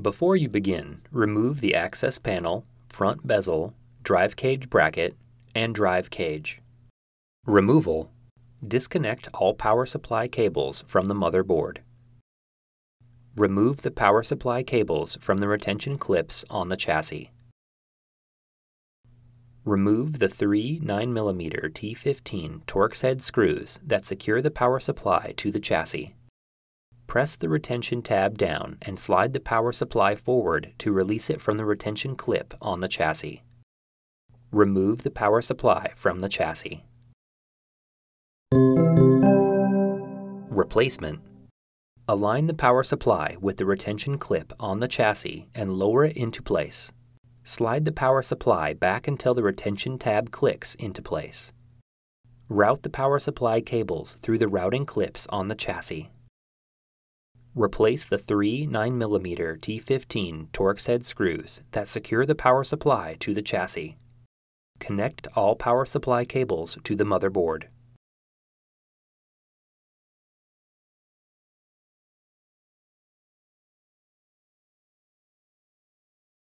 Before you begin, remove the access panel, front bezel, drive cage bracket, and drive cage. Removal: disconnect all power supply cables from the motherboard. Remove the power supply cables from the retention clips on the chassis. Remove the three 9mm T15 Torx-head screws that secure the power supply to the chassis. Press the retention tab down and slide the power supply forward to release it from the retention clip on the chassis. Remove the power supply from the chassis. Replacement: align the power supply with the retention clip on the chassis and lower it into place. Slide the power supply back until the retention tab clicks into place. Route the power supply cables through the routing clips on the chassis. Replace the three 9mm T15 Torx-head screws that secure the power supply to the chassis. Connect all power supply cables to the motherboard.